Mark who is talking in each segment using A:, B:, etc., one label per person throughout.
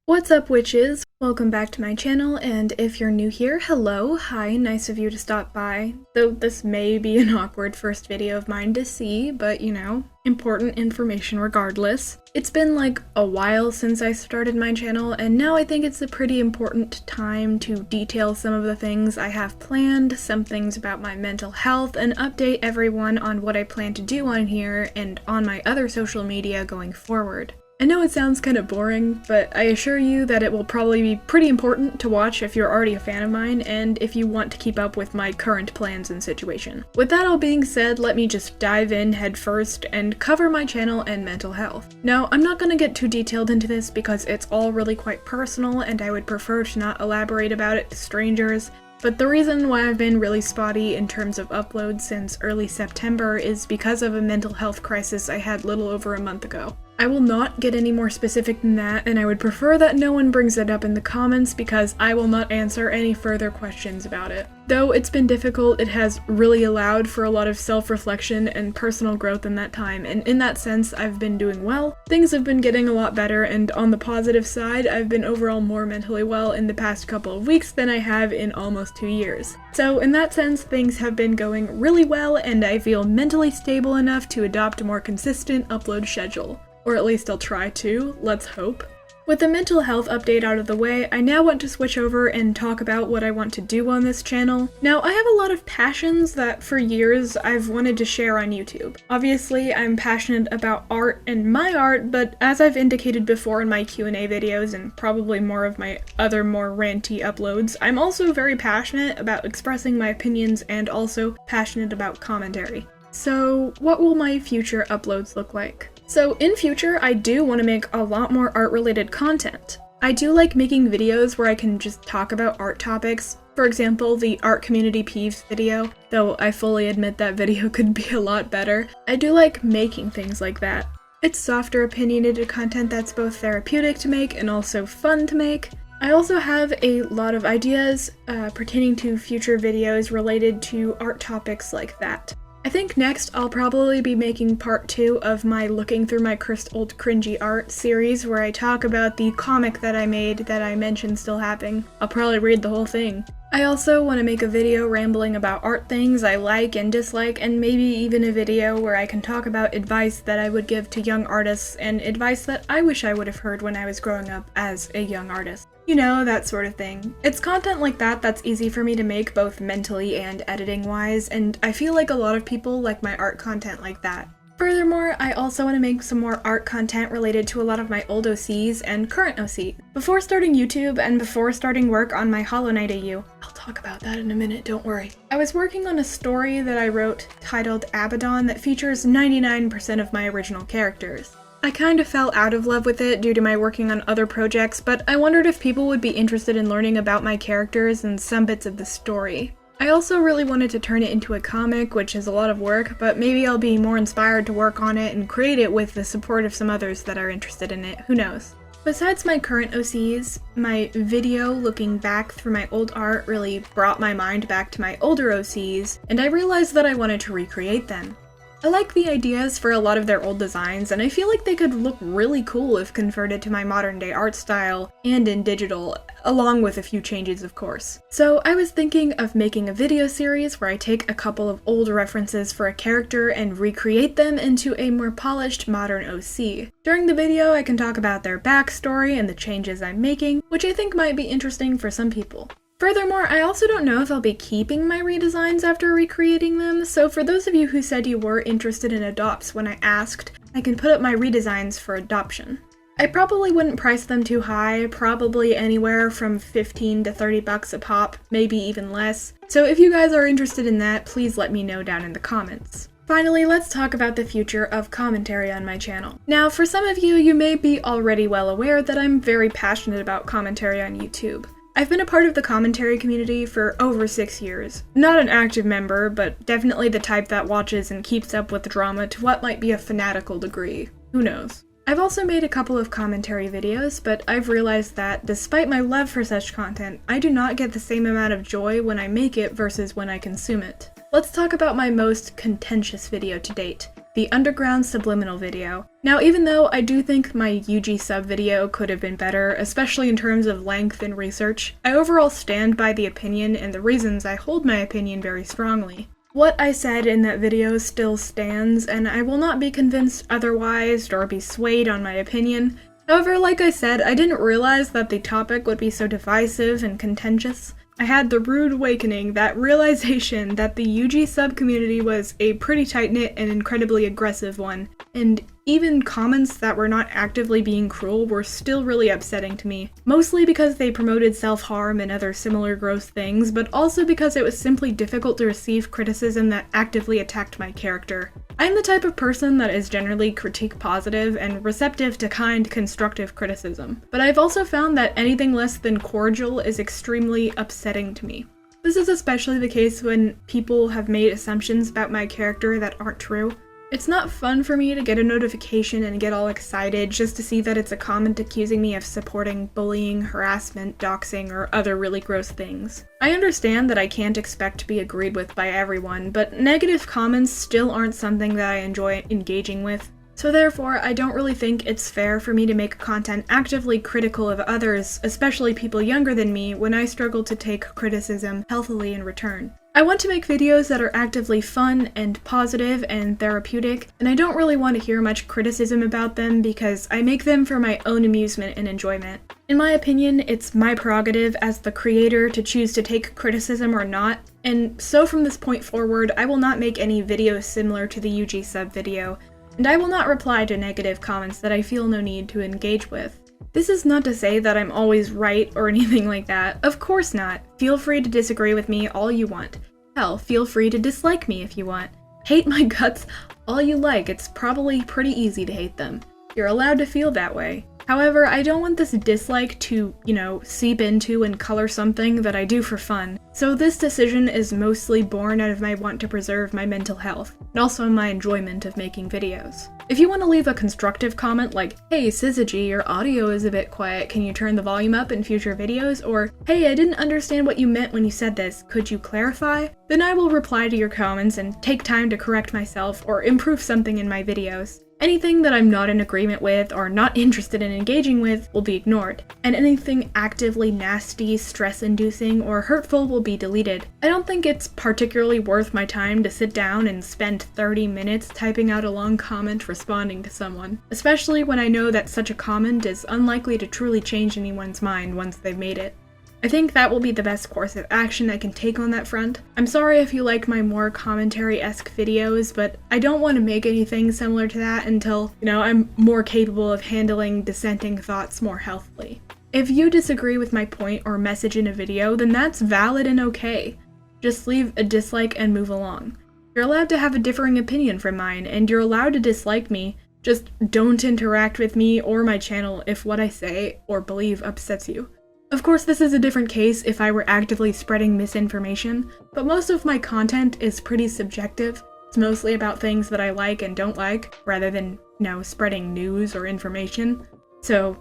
A: What's up, witches? Welcome back to my channel, and if you're new here, hello, hi, nice of you to stop by. Though this may be an awkward first video of mine to see, but you know, important information regardless. It's been like a while since I started my channel, and now I think it's a pretty important time to detail some of the things I have planned, some things about my mental health, and update everyone on what I plan to do on here and on my other social media going forward. I know it sounds kind of boring, but I assure you that it will probably be pretty important to watch if you're already a fan of mine and if you want to keep up with my current plans and situation. With that all being said, let me just dive in head first and cover my channel and mental health. Now, I'm not going to get too detailed into this because it's all really quite personal and I would prefer to not elaborate about it to strangers. But the reason why I've been really spotty in terms of uploads since early September is because of a mental health crisis I had little over a month ago. I will not get any more specific than that, and I would prefer that no one brings it up in the comments because I will not answer any further questions about it. Though it's been difficult, it has really allowed for a lot of self-reflection and personal growth in that time, and in that sense, I've been doing well. Things have been getting a lot better, and on the positive side, I've been overall more mentally well in the past couple of weeks than I have in almost 2 years. So in that sense, things have been going really well, and I feel mentally stable enough to adopt a more consistent upload schedule. Or at least I'll try to, let's hope. With the mental health update out of the way, I now want to switch over and talk about what I want to do on this channel. Now, I have a lot of passions that for years I've wanted to share on YouTube. Obviously, I'm passionate about art and my art, but as I've indicated before in my Q&A videos and probably more of my other more ranty uploads, I'm also very passionate about expressing my opinions and also passionate about commentary. So, what will my future uploads look like? So in future, I do want to make a lot more art-related content. I do like making videos where I can just talk about art topics. For example, the Art Community Peeves video, though I fully admit that video could be a lot better. I do like making things like that. It's softer, opinionated content that's both therapeutic to make and also fun to make. I also have a lot of ideas pertaining to future videos related to art topics like that. I think next I'll probably be making part 2 of my Looking Through My Cursed Old Cringy Art series where I talk about the comic that I made that I mentioned still having. I'll probably read the whole thing. I also want to make a video rambling about art things I like and dislike, and maybe even a video where I can talk about advice that I would give to young artists and advice that I wish I would have heard when I was growing up as a young artist. You know, that sort of thing. It's content like that that's easy for me to make both mentally and editing-wise, and I feel like a lot of people like my art content like that. Furthermore, I also want to make some more art content related to a lot of my old OCs and current OC. Before starting YouTube and before starting work on my Hollow Knight AU, I'll talk about that in a minute, don't worry. I was working on a story that I wrote titled Abaddon that features 99% of my original characters. I kind of fell out of love with it due to my working on other projects, but I wondered if people would be interested in learning about my characters and some bits of the story. I also really wanted to turn it into a comic, which is a lot of work, but maybe I'll be more inspired to work on it and create it with the support of some others that are interested in it, who knows. Besides my current OCs, my video looking back through my old art really brought my mind back to my older OCs, and I realized that I wanted to recreate them. I like the ideas for a lot of their old designs, and I feel like they could look really cool if converted to my modern day art style and in digital, along with a few changes of course. So I was thinking of making a video series where I take a couple of old references for a character and recreate them into a more polished modern OC. During the video I can talk about their backstory and the changes I'm making, which I think might be interesting for some people. Furthermore, I also don't know if I'll be keeping my redesigns after recreating them, so for those of you who said you were interested in adopts when I asked, I can put up my redesigns for adoption. I probably wouldn't price them too high, probably anywhere from 15 to 30 bucks a pop, maybe even less, so if you guys are interested in that, please let me know down in the comments. Finally, let's talk about the future of commentary on my channel. Now, for some of you, you may be already well aware that I'm very passionate about commentary on YouTube. I've been a part of the commentary community for over 6 years. Not an active member, but definitely the type that watches and keeps up with the drama to what might be a fanatical degree. Who knows? I've also made a couple of commentary videos, but I've realized that despite my love for such content, I do not get the same amount of joy when I make it versus when I consume it. Let's talk about my most contentious video to date, the underground subliminal video. Now, even though I do think my UG sub video could have been better, especially in terms of length and research, I overall stand by the opinion and the reasons I hold my opinion very strongly. What I said in that video still stands, and I will not be convinced otherwise or be swayed on my opinion. However, like I said, I didn't realize that the topic would be so divisive and contentious. I had the rude awakening, that realization that the UG sub-community was a pretty tight-knit and incredibly aggressive one, and even comments that were not actively being cruel were still really upsetting to me. Mostly because they promoted self-harm and other similar gross things, but also because it was simply difficult to receive criticism that actively attacked my character. I'm the type of person that is generally critique positive and receptive to kind, constructive criticism, but I've also found that anything less than cordial is extremely upsetting to me. This is especially the case when people have made assumptions about my character that aren't true. It's not fun for me to get a notification and get all excited just to see that it's a comment accusing me of supporting bullying, harassment, doxing, or other really gross things. I understand that I can't expect to be agreed with by everyone, but negative comments still aren't something that I enjoy engaging with. So therefore, I don't really think it's fair for me to make content actively critical of others, especially people younger than me, when I struggle to take criticism healthily in return. I want to make videos that are actively fun and positive and therapeutic, and I don't really want to hear much criticism about them because I make them for my own amusement and enjoyment. In my opinion, it's my prerogative as the creator to choose to take criticism or not, and so from this point forward, I will not make any videos similar to the UG sub video, and I will not reply to negative comments that I feel no need to engage with. This is not to say that I'm always right or anything like that. Of course not. Feel free to disagree with me all you want. Hell, feel free to dislike me if you want. Hate my guts all you like, it's probably pretty easy to hate them. You're allowed to feel that way. However, I don't want this dislike to, seep into and color something that I do for fun. So this decision is mostly born out of my want to preserve my mental health, and also my enjoyment of making videos. If you want to leave a constructive comment like, hey Syzygy, your audio is a bit quiet, can you turn the volume up in future videos? Or, hey, I didn't understand what you meant when you said this, could you clarify? Then I will reply to your comments and take time to correct myself or improve something in my videos. Anything that I'm not in agreement with or not interested in engaging with will be ignored, and anything actively nasty, stress-inducing, or hurtful will be deleted. I don't think it's particularly worth my time to sit down and spend 30 minutes typing out a long comment responding to someone, especially when I know that such a comment is unlikely to truly change anyone's mind once they've made it. I think that will be the best course of action I can take on that front. I'm sorry if you like my more commentary-esque videos, but I don't want to make anything similar to that until, I'm more capable of handling dissenting thoughts more healthily. If you disagree with my point or message in a video, then that's valid and okay. Just leave a dislike and move along. You're allowed to have a differing opinion from mine, and you're allowed to dislike me, just don't interact with me or my channel if what I say or believe upsets you. Of course, this is a different case if I were actively spreading misinformation, but most of my content is pretty subjective. It's mostly about things that I like and don't like, rather than, spreading news or information. So,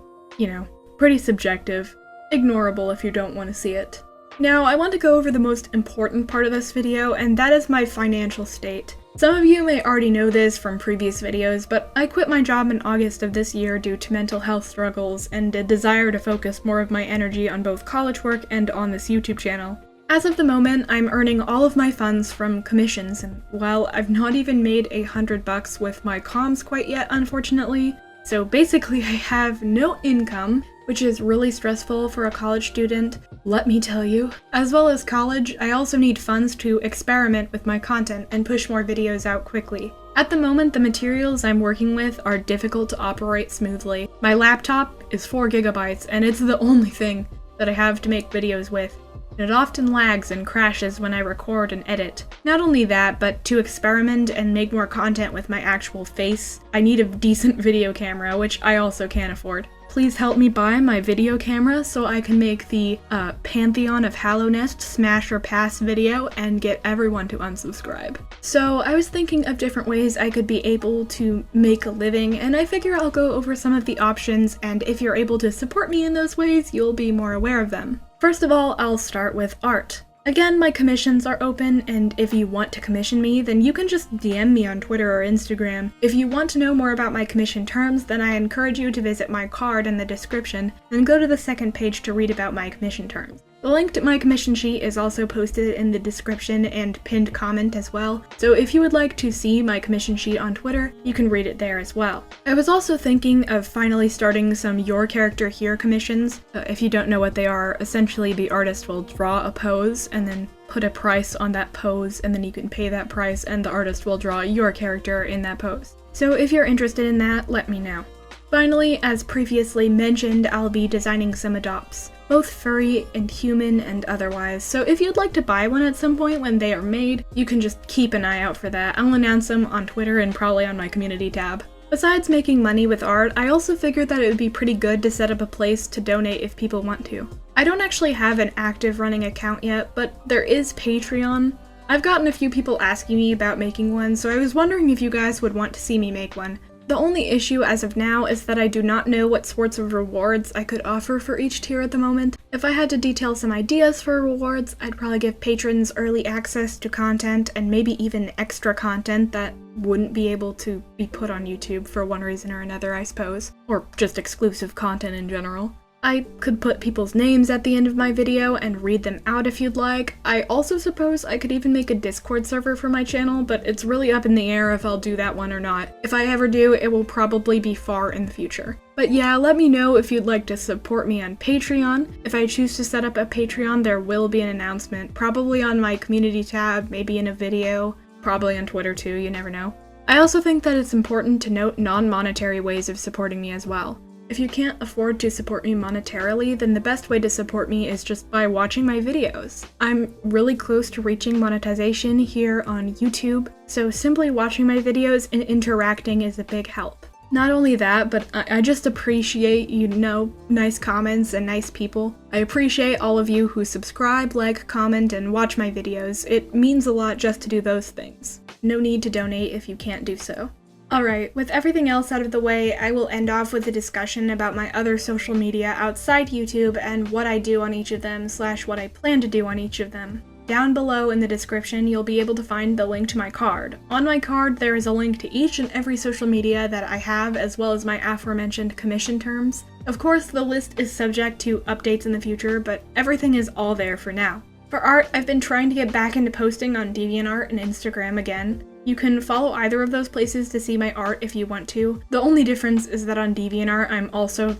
A: pretty subjective. Ignorable if you don't want to see it. Now, I want to go over the most important part of this video, and that is my financial state. Some of you may already know this from previous videos, but I quit my job in August of this year due to mental health struggles and a desire to focus more of my energy on both college work and on this YouTube channel. As of the moment, I'm earning all of my funds from commissions, and while I've not even made $100 with my comms quite yet, unfortunately, so basically I have no income, which is really stressful for a college student, let me tell you. As well as college, I also need funds to experiment with my content and push more videos out quickly. At the moment, the materials I'm working with are difficult to operate smoothly. My laptop is 4 GB, and it's the only thing that I have to make videos with. It often lags and crashes when I record and edit. Not only that, but to experiment and make more content with my actual face, I need a decent video camera, which I also can't afford. Please help me buy my video camera so I can make the Pantheon of Hallownest Smash or Pass video and get everyone to unsubscribe. So I was thinking of different ways I could be able to make a living, and I figure I'll go over some of the options, and if you're able to support me in those ways, you'll be more aware of them. First of all, I'll start with art. Again, my commissions are open, and if you want to commission me, then you can just DM me on Twitter or Instagram. If you want to know more about my commission terms, then I encourage you to visit my card in the description, and go to the second page to read about my commission terms. The link to my commission sheet is also posted in the description and pinned comment as well, so if you would like to see my commission sheet on Twitter, you can read it there as well. I was also thinking of finally starting some Your Character Here commissions. If you don't know what they are, essentially the artist will draw a pose and then put a price on that pose, and then you can pay that price and the artist will draw your character in that pose. So if you're interested in that, let me know. Finally, as previously mentioned, I'll be designing some adopts, both furry and human and otherwise, so if you'd like to buy one at some point when they are made, you can just keep an eye out for that. I'll announce them on Twitter and probably on my community tab. Besides making money with art, I also figured that it would be pretty good to set up a place to donate if people want to. I don't actually have an active running account yet, but there is Patreon. I've gotten a few people asking me about making one, so I was wondering if you guys would want to see me make one. The only issue as of now is that I do not know what sorts of rewards I could offer for each tier at the moment. If I had to detail some ideas for rewards, I'd probably give patrons early access to content and maybe even extra content that wouldn't be able to be put on YouTube for one reason or another, I suppose. Or just exclusive content in general. I could put people's names at the end of my video and read them out if you'd like. I also suppose I could even make a Discord server for my channel, but it's really up in the air if I'll do that one or not. If I ever do, it will probably be far in the future. But yeah, let me know if you'd like to support me on Patreon. If I choose to set up a Patreon, there will be an announcement, probably on my community tab, maybe in a video, probably on Twitter too, you never know. I also think that it's important to note non-monetary ways of supporting me as well. If you can't afford to support me monetarily, then the best way to support me is just by watching my videos. I'm really close to reaching monetization here on YouTube, so simply watching my videos and interacting is a big help. Not only that, but I just appreciate, nice comments and nice people. I appreciate all of you who subscribe, like, comment, and watch my videos. It means a lot just to do those things. No need to donate if you can't do so. Alright, with everything else out of the way, I will end off with a discussion about my other social media outside YouTube and what I do on each of them / what I plan to do on each of them. Down below in the description, you'll be able to find the link to my card. On my card, there is a link to each and every social media that I have, as well as my aforementioned commission terms. Of course, the list is subject to updates in the future, but everything is all there for now. For art, I've been trying to get back into posting on DeviantArt and Instagram again. You can follow either of those places to see my art if you want to. The only difference is that on DeviantArt, I'm also,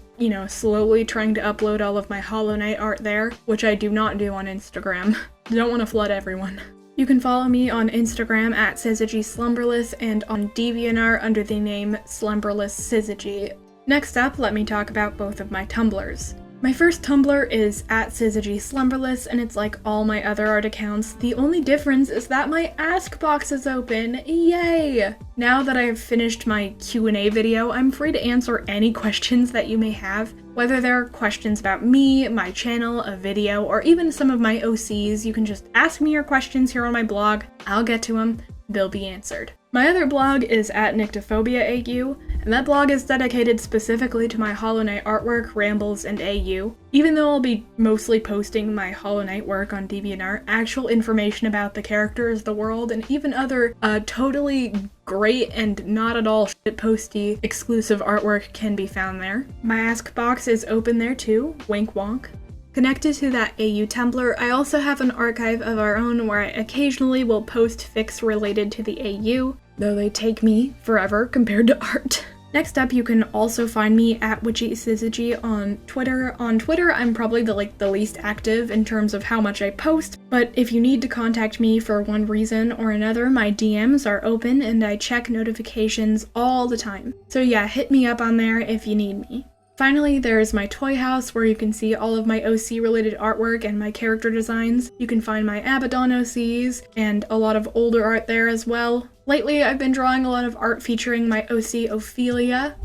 A: slowly trying to upload all of my Hollow Knight art there, which I do not do on Instagram. Don't want to flood everyone. You can follow me on Instagram at SyzygySlumberless and on DeviantArt under the name SlumberlessSyzygy. Next up, let me talk about both of my Tumblrs. My first Tumblr is at SyzygySlumberless, and it's like all my other art accounts. The only difference is that my Ask box is open. Yay! Now that I have finished my Q&A video, I'm free to answer any questions that you may have. Whether they're questions about me, my channel, a video, or even some of my OCs, you can just ask me your questions here on my blog. I'll get to them. They'll be answered. My other blog is at NictophobiaAU, and that blog is dedicated specifically to my Hollow Knight artwork, rambles, and AU. Even though I'll be mostly posting my Hollow Knight work on DeviantArt, actual information about the characters, the world, and even other totally great and not at all shitposty exclusive artwork can be found there. My Ask box is open there too, wink wonk. Connected to that AU Tumblr, I also have an archive of our own where I occasionally will post fics related to the AU, though they take me forever compared to art. Next up, you can also find me at witchysyzygy on Twitter. On Twitter, I'm probably the least active in terms of how much I post, but if you need to contact me for one reason or another, my DMs are open and I check notifications all the time. So yeah, hit me up on there if you need me. Finally, there is my toy house where you can see all of my OC related artwork and my character designs. You can find my Abaddon OCs and a lot of older art there as well. Lately, I've been drawing a lot of art featuring my OC Ophelia,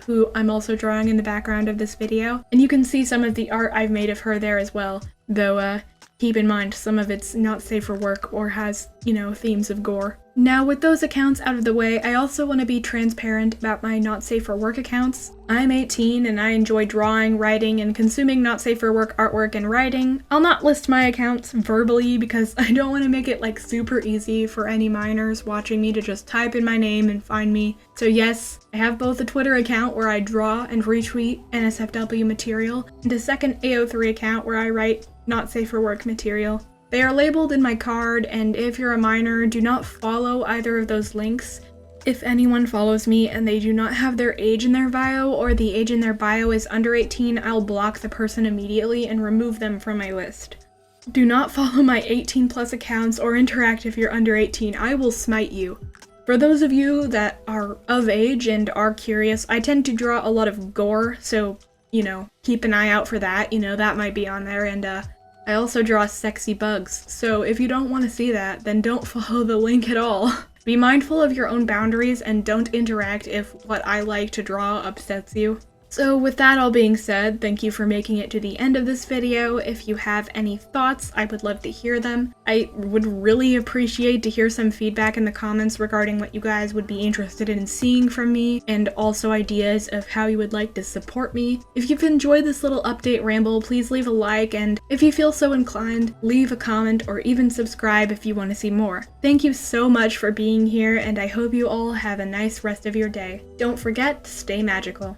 A: who I'm also drawing in the background of this video, and you can see some of the art I've made of her there as well, though keep in mind some of it's not safe for work or has, themes of gore. Now, with those accounts out of the way, I also want to be transparent about my not safe for work accounts. I'm 18 and I enjoy drawing, writing, and consuming not safe for work artwork and writing. I'll not list my accounts verbally because I don't want to make it super easy for any minors watching me to just type in my name and find me. So yes, I have both a Twitter account where I draw and retweet NSFW material, and a second AO3 account where I write not safe for work material. They are labeled in my card, and if you're a minor, do not follow either of those links. If anyone follows me and they do not have their age in their bio, or the age in their bio is under 18, I'll block the person immediately and remove them from my list. Do not follow my 18+ accounts or interact if you're under 18, I will smite you. For those of you that are of age and are curious, I tend to draw a lot of gore, so, keep an eye out for that, that might be on there, and I also draw sexy bugs, so if you don't want to see that, then don't follow the link at all. Be mindful of your own boundaries and don't interact if what I like to draw upsets you. So with that all being said, thank you for making it to the end of this video. If you have any thoughts, I would love to hear them. I would really appreciate to hear some feedback in the comments regarding what you guys would be interested in seeing from me, and also ideas of how you would like to support me. If you've enjoyed this little update ramble, please leave a like, and if you feel so inclined, leave a comment or even subscribe if you want to see more. Thank you so much for being here, and I hope you all have a nice rest of your day. Don't forget to stay magical.